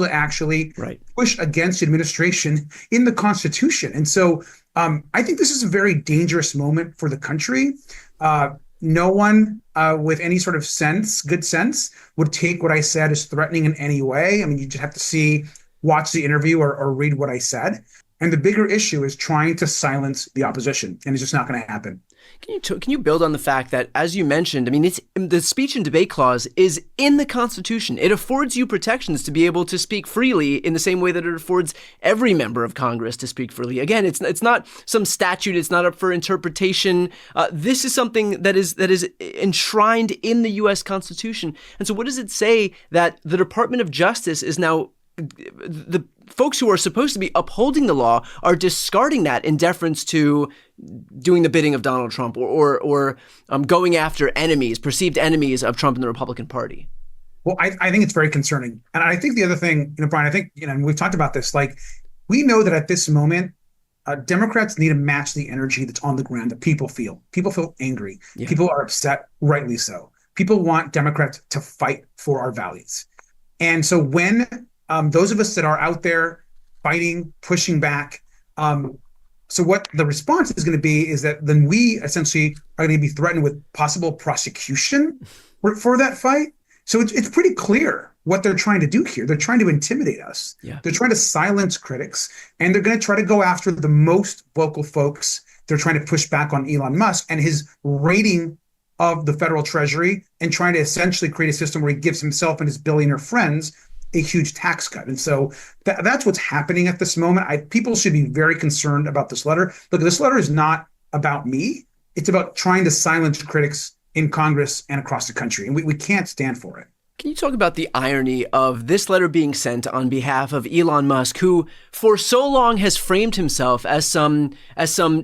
to actually Right. push against administration in the Constitution. And so I think this is a very dangerous moment for the country. Uh, no one with any sort of good sense, would take what I said as threatening in any way. I mean, you just have to watch the interview or read what I said. And the bigger issue is trying to silence the opposition, and it's just not going to happen. Can you build on the fact that, as you mentioned, I mean, it's the speech and debate clause is in the Constitution. It affords you protections to be able to speak freely in the same way that it affords every member of Congress to speak freely. Again, it's not some statute. It's not up for interpretation. This is something that is enshrined in the U.S. Constitution. And so, what does it say that the Department of Justice is now? The folks who are supposed to be upholding the law are discarding that in deference to doing the bidding of Donald Trump or going after perceived enemies of Trump and the Republican Party. Well, I think it's very concerning. And I think the other thing, Brian, I think, and we've talked about this, like, we know that at this moment, Democrats need to match the energy that's on the ground that people feel. People feel angry. Yeah. People are upset, rightly so. People want Democrats to fight for our values. And so when those of us that are out there fighting, pushing back. So what the response is going to be is that then we essentially are going to be threatened with possible prosecution for that fight. So it's pretty clear what they're trying to do here. They're trying to intimidate us. Yeah. They're trying to silence critics, and they're going to try to go after the most vocal folks. They're trying to push back on Elon Musk and his raiding of the federal treasury and trying to essentially create a system where he gives himself and his billionaire friends a huge tax cut. And so that's what's happening at this moment. People should be very concerned about this letter. Look, this letter is not about me. It's about trying to silence critics in Congress and across the country. And we can't stand for it. Can you talk about the irony of this letter being sent on behalf of Elon Musk, who for so long has framed himself as some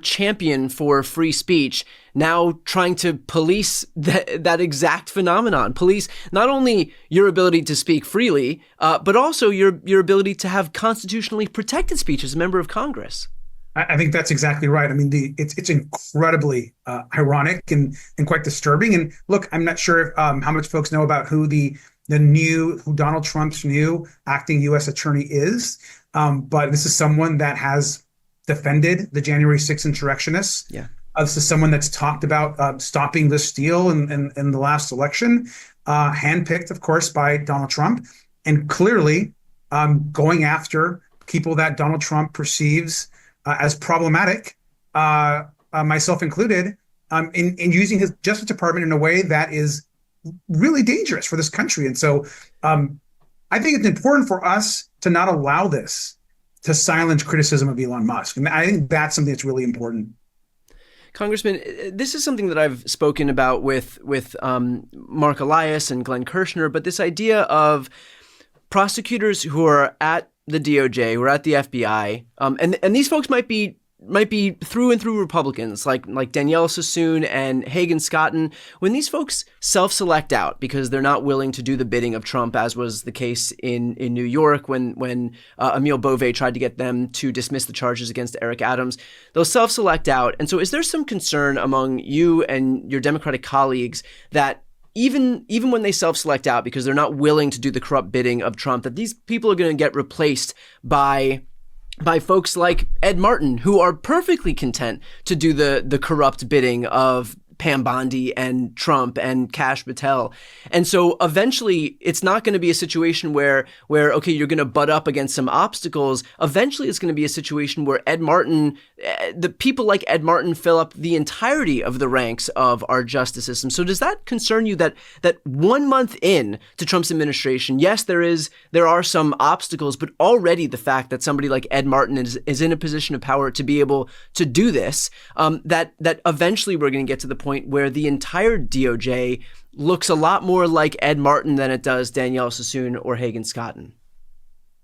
champion for free speech, now trying to police that exact phenomenon, police not only your ability to speak freely, but also your ability to have constitutionally protected speech as a member of Congress? I think that's exactly right. I mean, it's incredibly ironic and quite disturbing. And look, I'm not sure how much folks know about who who Donald Trump's new acting U.S. attorney is, but this is someone that has defended the January 6th insurrectionists. Yeah. This is someone that's talked about stopping this steal in the last election, handpicked, of course, by Donald Trump, and clearly going after people that Donald Trump perceives as problematic, myself included, in using his Justice Department in a way that is really dangerous for this country. And so I think it's important for us to not allow this to silence criticism of Elon Musk. And I think that's something that's really important. Congressman, this is something that I've spoken about with Mark Elias and Glenn Kirshner, but this idea of prosecutors who are at the DOJ, who are at the FBI, and these folks might be through and through Republicans, like Danielle Sassoon and Hagan Scotton. When these folks self-select out because they're not willing to do the bidding of Trump, as was the case in New York when Emile Beauvais tried to get them to dismiss the charges against Eric Adams, they'll self-select out. And so is there some concern among you and your Democratic colleagues that even when they self-select out because they're not willing to do the corrupt bidding of Trump, that these people are going to get replaced by folks like Ed Martin, who are perfectly content to do the corrupt bidding of Pam Bondi and Trump and Kash Patel. And so eventually it's not going to be a situation where okay, you're going to butt up against some obstacles. Eventually it's going to be a situation where the people like Ed Martin fill up the entirety of the ranks of our justice system. So does that concern you that 1 month in to Trump's administration, yes, there are some obstacles, but already the fact that somebody like Ed Martin is in a position of power to be able to do this, that eventually we're going to get to the point where the entire DOJ looks a lot more like Ed Martin than it does Danielle Sassoon or Hagan Scotton?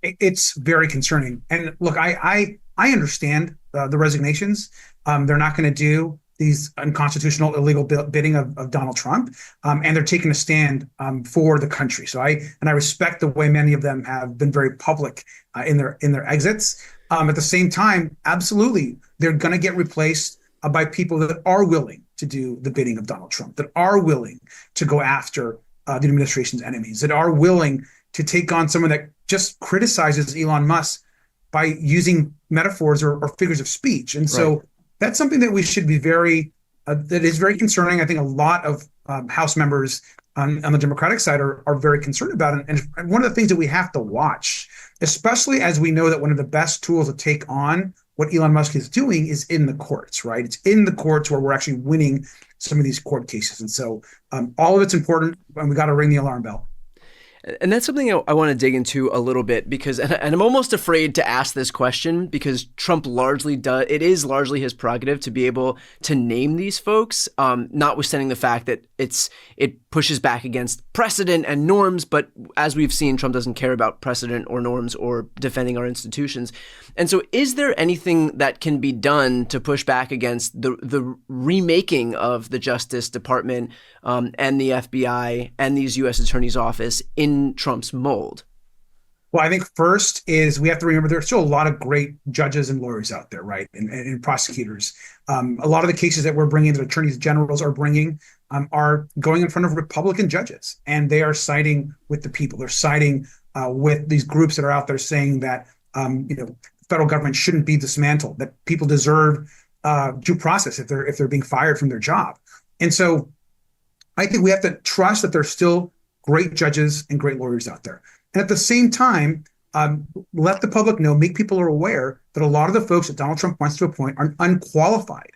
It's very concerning. And look, I understand the resignations. They're not going to do these unconstitutional, illegal bidding of Donald Trump, and they're taking a stand for the country. So I respect the way many of them have been very public in their exits. At the same time, absolutely, they're going to get replaced by people that are willing to do the bidding of Donald Trump, that are willing to go after the administration's enemies, that are willing to take on someone that just criticizes Elon Musk by using metaphors or figures of speech. And Right. so that's something that we should be that is very concerning. I think a lot of House members on the Democratic side are very concerned about it. And one of the things that we have to watch, especially as we know that one of the best tools to take on what Elon Musk is doing is in the courts, right? It's in the courts where we're actually winning some of these court cases. And so all of it's important, and we got to ring the alarm bell. And that's something I want to dig into a little bit because, and I'm almost afraid to ask this question because Trump largely does, it is largely his prerogative to be able to name these folks, notwithstanding the fact that it pushes back against precedent and norms. But as we've seen, Trump doesn't care about precedent or norms or defending our institutions. And so is there anything that can be done to push back against the remaking of the Justice Department and the FBI and these U.S. Attorney's Office in Trump's mold? Well, I think first is we have to remember there's still a lot of great judges and lawyers out there, right? And prosecutors. A lot of the cases that we're bringing, that attorneys generals are bringing, are going in front of Republican judges, and they are siding with the people. They're siding with these groups that are out there saying that the federal government shouldn't be dismantled, that people deserve due process if they're being fired from their job. And so I think we have to trust that there's still great judges and great lawyers out there. And at the same time, let the public know, make people aware that a lot of the folks that Donald Trump wants to appoint are unqualified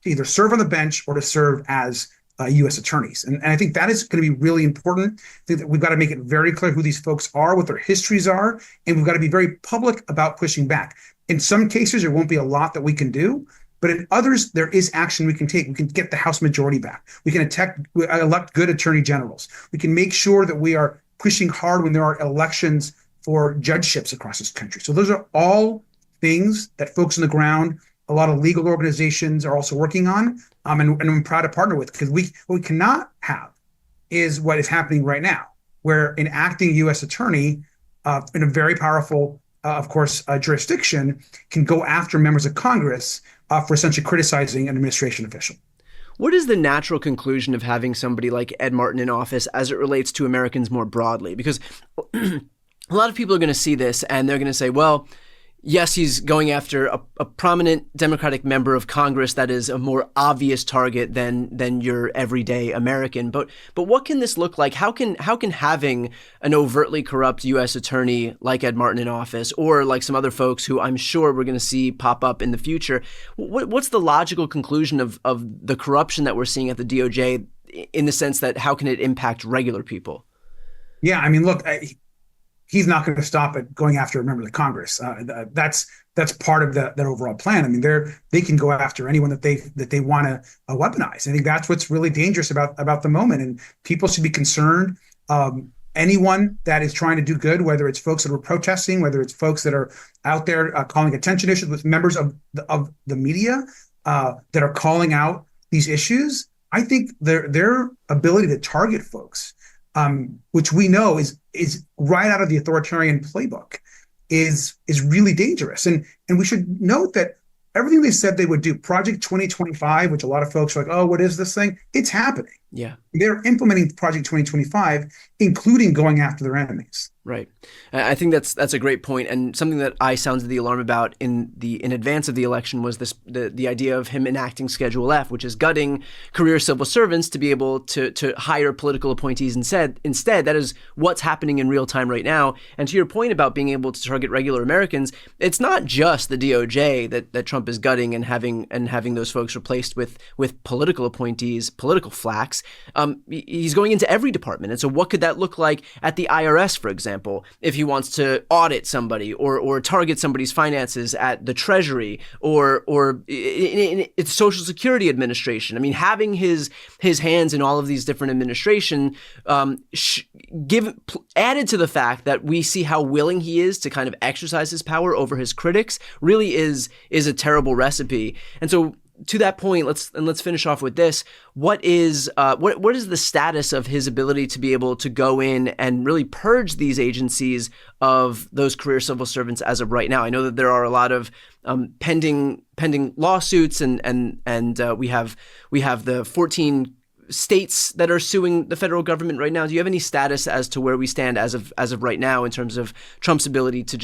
to either serve on the bench or to serve as U.S. attorneys. And I think that is going to be really important. I think that we've got to make it very clear who these folks are, what their histories are, and we've got to be very public about pushing back. In some cases, there won't be a lot that we can do, but in others, there is action we can take. We can get the House majority back. We can elect good attorney generals. We can make sure that we are pushing hard when there are elections for judgeships across this country. So those are all things that folks on the ground, a lot of legal organizations are also working on, and I'm proud to partner with, because what we cannot have is what is happening right now, where an acting U.S. attorney in a very powerful, of course, jurisdiction can go after members of Congress for essentially criticizing an administration official. What is the natural conclusion of having somebody like Ed Martin in office as it relates to Americans more broadly? Because a lot of people are going to see this and they're going to say, well, yes, he's going after a prominent Democratic member of Congress that is a more obvious target than your everyday American. But what can this look like? How can having an overtly corrupt U.S. attorney like Ed Martin in office, or like some other folks who I'm sure we're going to see pop up in the future, what's the logical conclusion of the corruption that we're seeing at the DOJ, in the sense that how can it impact regular people? Yeah, I mean, look, he's not going to stop at going after a member of the Congress. That's part of that overall plan. I mean, they can go after anyone that they want to weaponize. I think that's what's really dangerous about the moment, and people should be concerned. Anyone that is trying to do good, whether it's folks that are protesting, whether it's folks that are out there calling attention issues, with members of the media that are calling out these issues, I think their ability to target folks, which we know is right out of the authoritarian playbook, is really dangerous. And we should note that everything they said they would do, Project 2025, which a lot of folks are like, oh, what is this thing? It's happening. Yeah. They're implementing Project 2025, including going after their enemies. Right. I think that's a great point, and something that I sounded the alarm about in advance of the election was the idea of him enacting Schedule F, which is gutting career civil servants to be able to hire political appointees instead. That is what's happening in real time right now. And to your point about being able to target regular Americans, it's not just the DOJ that Trump is gutting and having those folks replaced with political appointees, political flacks. He's going into every department. And so what could that look like at the IRS, for example, if he wants to audit somebody or target somebody's finances at the Treasury or in Social Security Administration? I mean, having his hands in all of these different administration, added to the fact that we see how willing he is to kind of exercise his power over his critics, really is a terrible recipe. And so, to that point, let's finish off with this. What is the status of his ability to be able to go in and really purge these agencies of those career civil servants as of right now? I know that there are a lot of pending lawsuits, and we have the 14 states that are suing the federal government right now? Do you have any status as to where we stand as of right now in terms of Trump's ability to just